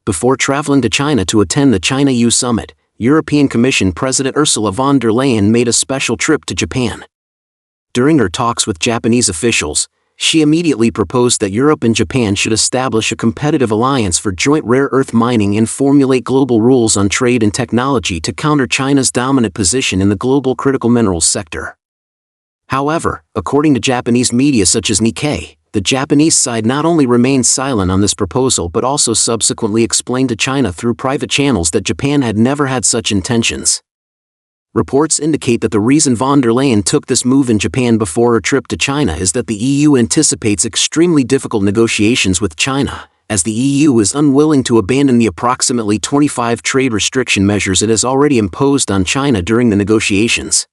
Before traveling to China to attend the China-EU summit, European Commission President Ursula von der Leyen made a special trip to Japan. During her talks with Japanese officials, she immediately proposed that Europe and Japan should establish a competitive alliance for joint rare earth mining and formulate global rules on trade and technology to counter China's dominant position in the global critical minerals sector. However, according to Japanese media such as Nikkei, the Japanese side not only remained silent on this proposal but also subsequently explained to China through private channels that Japan had never had such intentions. Reports indicate that the reason von der Leyen took this move in Japan before her trip to China is that the EU anticipates extremely difficult negotiations with China, as the EU is unwilling to abandon the approximately 25 trade restriction measures it has already imposed on China during the negotiations.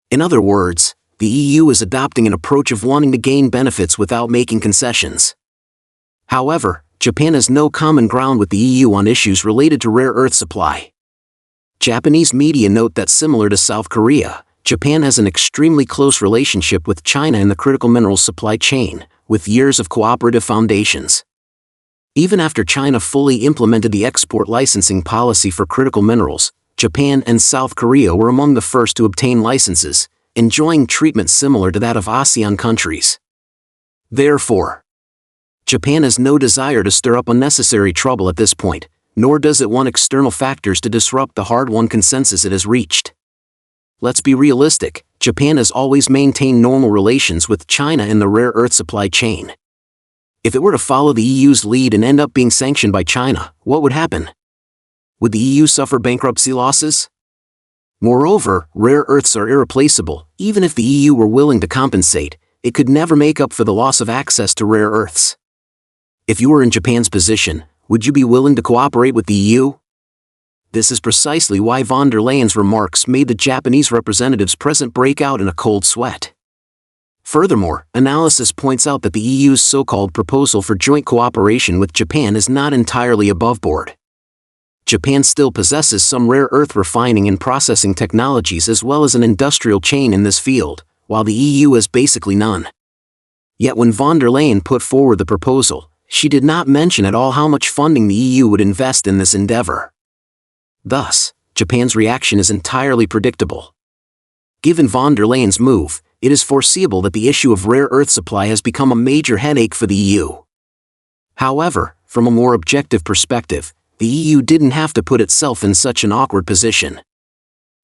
In other words, the EU is adopting an approach of wanting to gain benefits without making concessions. However, Japan has no common ground with the EU on issues related to rare earth supply. Japanese media note that similar to South Korea, Japan has an extremely close relationship with China in the critical minerals supply chain, with years of cooperative foundations. Even after China fully implemented the export licensing policy for critical minerals, Japan and South Korea were among the first to obtain licenses, enjoying treatment similar to that of ASEAN countries. Therefore, Japan has no desire to stir up unnecessary trouble at this point, nor does it want external factors to disrupt the hard-won consensus it has reached. Let's be realistic, Japan has always maintained normal relations with China in the rare earth supply chain. If it were to follow the EU's lead and end up being sanctioned by China, what would happen? Would the EU suffer bankruptcy losses? Moreover, rare earths are irreplaceable. Even if the EU were willing to compensate, it could never make up for the loss of access to rare earths. If you were in Japan's position, would you be willing to cooperate with the EU? This is precisely why von der Leyen's remarks made the Japanese representatives present break out in a cold sweat. Furthermore, analysis points out that the EU's so-called proposal for joint cooperation with Japan is not entirely above board. Japan still possesses some rare earth refining and processing technologies as well as an industrial chain in this field, while the EU has basically none. Yet when von der Leyen put forward the proposal, she did not mention at all how much funding the EU would invest in this endeavor. Thus, Japan's reaction is entirely predictable. Given von der Leyen's move, it is foreseeable that the issue of rare earth supply has become a major headache for the EU. However, from a more objective perspective, the EU didn't have to put itself in such an awkward position.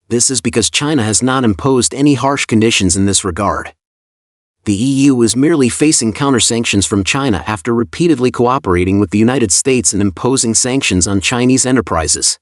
This is because China has not imposed any harsh conditions in this regard. The EU is merely facing counter-sanctions from China after repeatedly cooperating with the United States and imposing sanctions on Chinese enterprises.